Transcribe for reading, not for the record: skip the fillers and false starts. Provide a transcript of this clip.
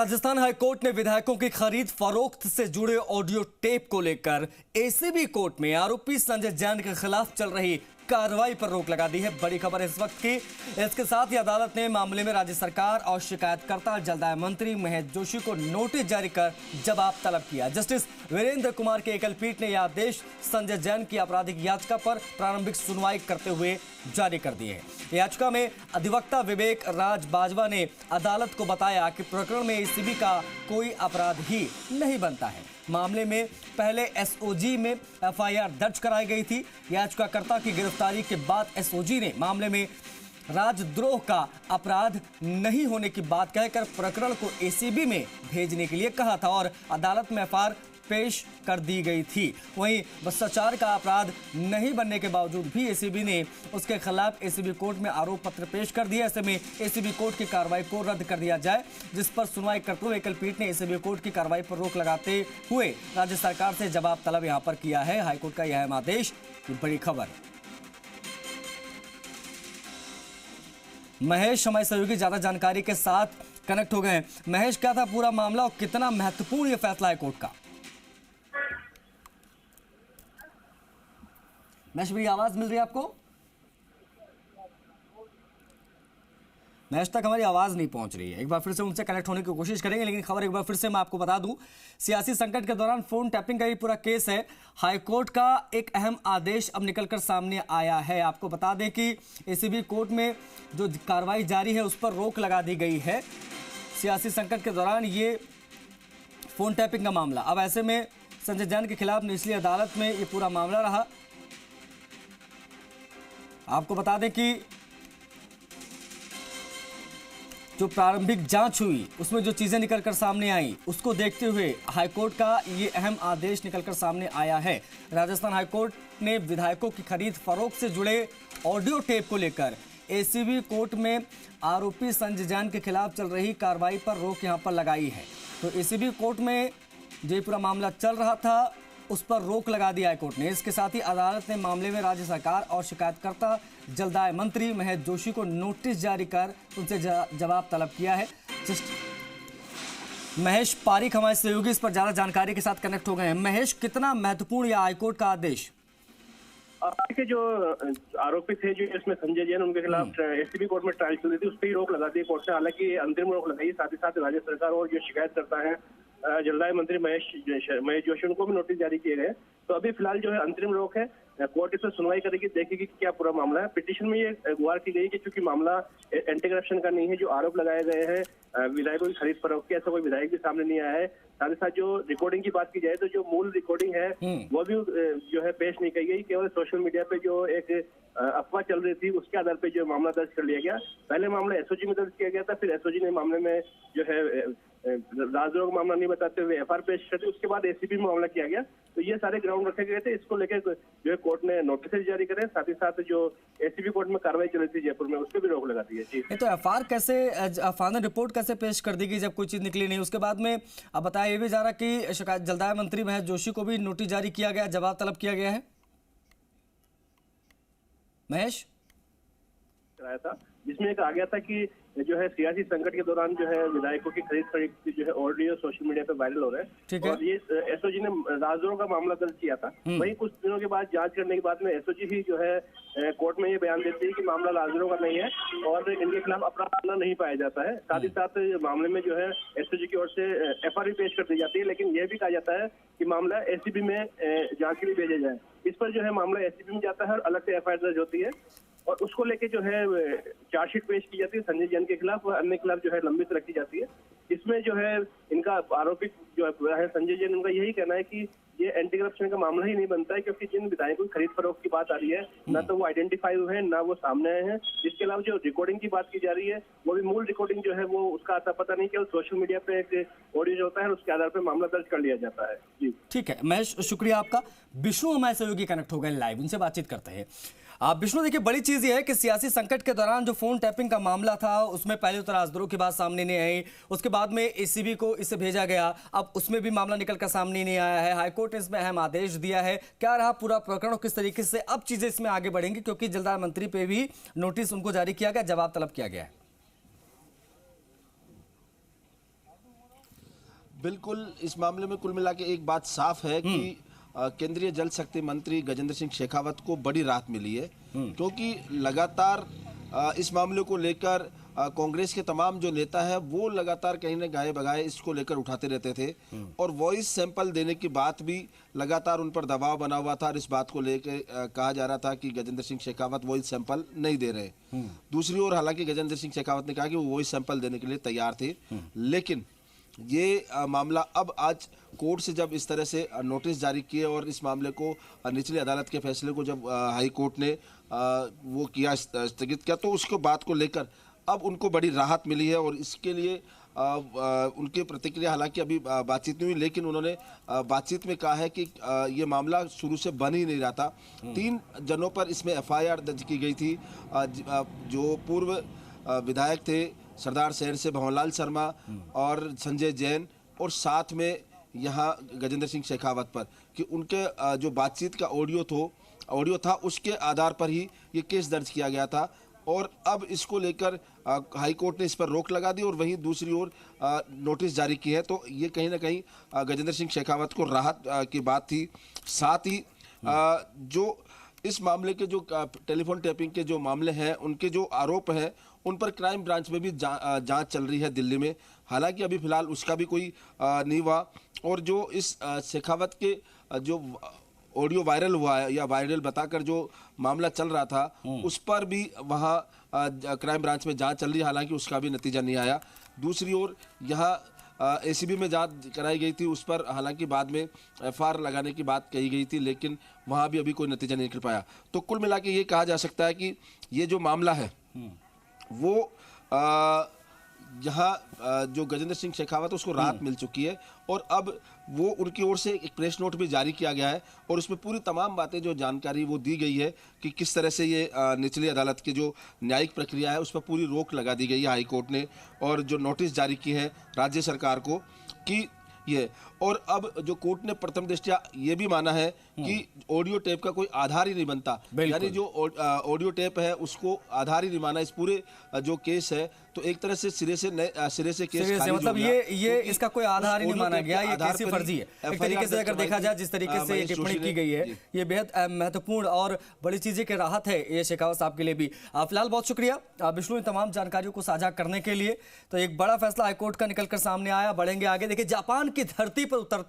Rajasthan high court ने विधायकों की खरीद फरोख्त से जुड़े ऑडियो टेप को लेकर एसीबी कोर्ट में आरोपी संजय जैन के खिलाफ चल रही कार्रवाई पर रोक लगा दी है। बड़ी खबर इस वक्त की। इसके साथ ही अदालत ने मामले में राज्य सरकार और शिकायतकर्ता जलदाय मंत्री महेश जोशी को नोटिस जारी कर जवाब तलब किया। जस्टिस वीरेंद्र कुमार की एकल पीठ ने यह आदेश संजय जैन की आपराधिक याचिका पर प्रारंभिक सुनवाई करते हुए जारी कर दिए हैं। याचिका में अधिवक्ता विवेक राज बाजवा ने अदालत को बताया कि प्रकरण में एसीबी का कोई अपराध ही नहीं बनता है। मामले में पहले एसओजी में एफआईआर दर्ज कराई गई थी। याचिकाकर्ता की गिरफ्तारी के बाद एसओजी ने मामले में राजद्रोह का अपराध नहीं होने की बात कहकर प्रकरण को एसीबी में भेजने के लिए कहा था और अदालत में एफआईआर पेश कर दी गई थी। वहीं भ्रष्टाचार का अपराध नहीं बनने के बावजूद भी एसीबी ने उसके खिलाफ एसीबी कोर्ट में आरोप पत्र पेश कर दिया। ऐसे में एसीबी कोर्ट की कार्रवाई को रद्द कर दिया जाए, जिस पर सुनवाई करते हुए एकल पीठ ने एसीबी कोर्ट की कार्रवाई पर रोक लगाते हुए राज्य सरकार से जवाब तलब यहां पर किया है। हाईकोर्ट का यह आदेश की बड़ी खबर। महेश हमारे सहयोगी ज्यादा जानकारी के साथ कनेक्ट हो गए हैं। महेश, क्या था पूरा मामला और कितना महत्वपूर्ण यह फैसला है कोर्ट का? महेश, मेरी आवाज मिल रही है आपको? महेश तक हमारी आवाज नहीं पहुंच रही है। एक बार फिर से उनसे कनेक्ट होने की कोशिश करेंगे, लेकिन खबर एक बार फिर से मैं आपको बता दूं, सियासी संकट के दौरान फोन टैपिंग का ये पूरा केस है। हाईकोर्ट का एक अहम आदेश अब निकलकर सामने आया है। आपको बता दें कि एसीबी कोर्ट में जो कार्रवाई जारी है उस पर रोक लगा दी गई है। सियासी संकट के दौरान ये फोन टैपिंग का मामला, अब ऐसे में संजय जैन के खिलाफ निचली अदालत में ये पूरा मामला रहा। आपको बता दें कि जो प्रारंभिक जांच हुई उसमें जो चीजें निकलकर सामने आई उसको देखते हुए हाईकोर्ट का ये अहम आदेश निकलकर सामने आया है। राजस्थान हाईकोर्ट ने विधायकों की खरीद फरोख्त से जुड़े ऑडियो टेप को लेकर एसीबी कोर्ट में आरोपी संजय जैन के खिलाफ चल रही कार्रवाई पर रोक यहां पर लगाई है। तो एसीबी कोर्ट में जो पूरा मामला चल रहा था उस पर रोक लगा दिया हाईकोर्ट ने। इसके साथ ही अदालत ने मामले में राज्य सरकार और शिकायतकर्ता जलदाय मंत्री महेश जोशी को नोटिस जारी कर उनसे जवाब तलब किया है। महेश पारिक हमारे सहयोगी इस पर ज्यादा जानकारी के साथ कनेक्ट हो गए हैं। महेश, कितना महत्वपूर्ण यह हाईकोर्ट का आदेश? के जो आरोपी थे जो इसमें संजय जैन, उनके खिलाफ एसीबी कोर्ट में ट्रायल चल रही थी, उस पर ही रोक लगा दी कोर्ट ने। हालांकि अंतरिम रोक लगाई, साथ ही साथ राज्य सरकार और जो शिकायत करता है जलदाय मंत्री महेश जोशी, उनको भी नोटिस जारी किए गए। तो अभी फिलहाल जो है अंतरिम रोक है। कोर्ट इस पर सुनवाई करेगी, देखेगी कि क्या पूरा मामला है। पिटीशन में ये गुहार की गई कि चूंकि मामला एंटी करप्शन का नहीं है, जो आरोप लगाए गए हैं विधायकों की खरीद फरोख्त के, ऐसा कोई विधायक भी सामने नहीं आया है। साथ ही साथ जो रिकॉर्डिंग की बात की जाए तो जो मूल रिकॉर्डिंग है वो भी जो है पेश नहीं की गई। केवल सोशल मीडिया पे जो एक अफवाह चल रही थी उसके आधार पर जो मामला दर्ज कर लिया गया। पहले मामला एसओजी में दर्ज किया गया था, फिर एसओजी ने मामले में जो है राजद्रोह का मामला नहीं बताते हुए एफआईआर पेश कर दी। उसके बाद एसीबी में मामला किया गया। तो ये सारे ग्राउंड रखे गए थे। इसको लेकर जो है कोर्ट ने नोटिस जारी करे। साथ ही साथ जो एसीबी कोर्ट में कार्रवाई चल रही थी जयपुर में, उस पर भी रोक लगा दी है। तो एफआईआर कैसे, फाइनल रिपोर्ट कैसे पेश कर दी गई जब कोई चीज निकली नहीं? उसके बाद में अब बताया ये भी जा रहा कि शिकायत जलदाय मंत्री महेश जोशी को भी नोटिस जारी किया गया, जवाब तलब किया गया है। महेश कराया था जिसमें कहा गया था कि जो है सियासी संकट के दौरान जो है विधायकों की खरीद फरोख्त जो है ऑडियो सोशल मीडिया पे वायरल हो रहे हैं। और ये एसओजी ने राजद्रोह का मामला दर्ज किया था। वहीं कुछ दिनों के बाद जांच करने के बाद में एसओजी ही जो है कोर्ट में ये बयान देती है कि मामला राजद्रोह का नहीं है और इनके खिलाफ अपराध नहीं पाया जाता है। साथ ही साथ मामले में जो है एसओजी की ओर से एफआईआर पेश कर दी जाती है, लेकिन यह भी कहा जाता है कि मामला एसीबी में जांच के लिए भेजा जाए। इस पर जो है मामला एसीबी में जाता है और अलग से एफआईआर दर्ज होती है और उसको लेके जो है चार्जशीट पेश की जाती है संजय जैन के खिलाफ और अन्य खिलाफ जो है लंबित रखी जाती है। इसमें जो है इनका आरोपी जो है संजय जैन, उनका यही कहना है कि ये एंटी करप्शन का मामला ही नहीं बनता है, क्योंकि जिन विधायकों की खरीद फरोख्त की बात आ रही है ना तो वो आइडेंटिफाई हुए हैं ना वो सामने आए हैं। इसके अलावा जो रिकॉर्डिंग की बात की जा रही है वो भी मूल रिकॉर्डिंग जो है वो उसका आता पता नहीं, केवल सोशल मीडिया पे एक ऑडियो होता है और उसके आधार पर मामला दर्ज कर लिया जाता है। जी ठीक है महेश, शुक्रिया आपका। विष्णु हमारे सहयोगी कनेक्ट हो गए लाइव, उनसे बातचीत करते हैं। विष्णु, देखिए बड़ी चीज ये है कि सियासी संकट के दौरान जो फोन टैपिंग का मामला था उसमें पहले तो राजद्रोह की बात सामने नहीं आई, उसके बाद में एसीबी को इसे भेजा गया, अब उसमें भी मामला निकलकर सामने नहीं आया है। हाईकोर्ट ने इसमें अहम आदेश दिया है। क्या रहा पूरा प्रकरण, किस तरीके से अब चीजें इसमें आगे बढ़ेंगी, क्योंकि जलदाय मंत्री पे भी नोटिस उनको जारी किया गया, जवाब तलब किया गया है? बिल्कुल, इस मामले में कुल मिला के एक बात साफ है कि केंद्रीय जल शक्ति मंत्री गजेंद्र सिंह शेखावत को बड़ी राहत मिली है, क्योंकि लगातार इस मामले को लेकर कांग्रेस के तमाम जो नेता है वो लगातार कहीं न गाये बगाए इसको लेकर उठाते रहते थे और वॉइस सैंपल देने की बात भी लगातार उन पर दबाव बना हुआ था और इस बात को लेकर कहा जा रहा था कि गजेंद्र सिंह शेखावत वॉइस सैंपल नहीं दे रहे। दूसरी ओर हालांकि गजेंद्र सिंह शेखावत ने कहा कि वो वॉइस सैंपल देने के लिए तैयार थे, लेकिन ये मामला अब आज कोर्ट से जब इस तरह से नोटिस जारी किए और इस मामले को निचली अदालत के फैसले को जब हाई कोर्ट ने वो किया, स्थगित किया, तो उसको बात को लेकर अब उनको बड़ी राहत मिली है और इसके लिए उनकी प्रतिक्रिया हालांकि अभी बातचीत नहीं हुई, लेकिन उन्होंने बातचीत में कहा है कि ये मामला शुरू से बन ही नहीं रहा था। 3 जनों पर इसमें एफआईआर दर्ज की गई थी, जो पूर्व विधायक थे सरदार शहर से भंवरलाल शर्मा और संजय जैन, और साथ में यहाँ गजेंद्र सिंह शेखावत पर कि उनके जो बातचीत का ऑडियो था उसके आधार पर ही ये केस दर्ज किया गया था। और अब इसको लेकर हाई कोर्ट ने इस पर रोक लगा दी और वहीं दूसरी ओर नोटिस जारी की है, तो ये कहीं ना कहीं गजेंद्र सिंह शेखावत को राहत की बात थी। साथ ही जो इस मामले के जो टेलीफोन टैपिंग के जो मामले हैं, उनके जो आरोप हैं, उन पर क्राइम ब्रांच में भी जांच चल रही है दिल्ली में। हालांकि अभी फिलहाल उसका भी कोई नहीं हुआ और जो इस शेखावत के जो ऑडियो वायरल हुआ है या वायरल बताकर जो मामला चल रहा था, उस पर भी वहाँ क्राइम ब्रांच में जांच चल रही है, हालांकि उसका भी नतीजा नहीं आया। दूसरी ओर यहाँ एसीबी में जांच कराई गई थी, उस पर हालांकि बाद में एफआईआर लगाने की बात कही गई थी, लेकिन वहाँ भी अभी कोई नतीजा नहीं निकल पाया। तो कुल मिला के ये कहा जा सकता है कि ये जो मामला है वो यहाँ जो गजेंद्र सिंह शेखावत उसको राहत मिल चुकी है और अब वो उनकी ओर से एक प्रेस नोट भी जारी किया गया है और उसमें पूरी तमाम बातें जो जानकारी वो दी गई है कि किस तरह से ये निचली अदालत की जो न्यायिक प्रक्रिया है उस पर पूरी रोक लगा दी गई है हाई कोर्ट ने, और जो नोटिस जारी की है राज्य सरकार को कि ये, और अब जो कोर्ट ने प्रथम दृष्टया ये भी माना है कि ऑडियो टेप का कोई आधार ही नहीं बनता, यानी जो ऑडियो टेप है उसको आधार ही नहीं माना इस पूरे जो केस है, तो एक तरह से सिरे से केस खारिज मतलब हो गया। ये इसका कोई आधार ही नहीं माना गया, ये कैसी फर्जी है। एक तरीके से अगर देखा जाए जिस तरीके से ये टिप्पणी की गई है, ये बेहद महत्वपूर्ण और बड़ी चीजें की राहत है ये शेखावत साहब के लिए भी। फिलहाल बहुत शुक्रिया विष्णु इन तमाम जानकारियों को साझा करने के लिए। तो एक बड़ा फैसला हाईकोर्ट का निकलकर सामने आया, बढ़ेंगे आगे। देखिए, जापान की धरती पर उतरते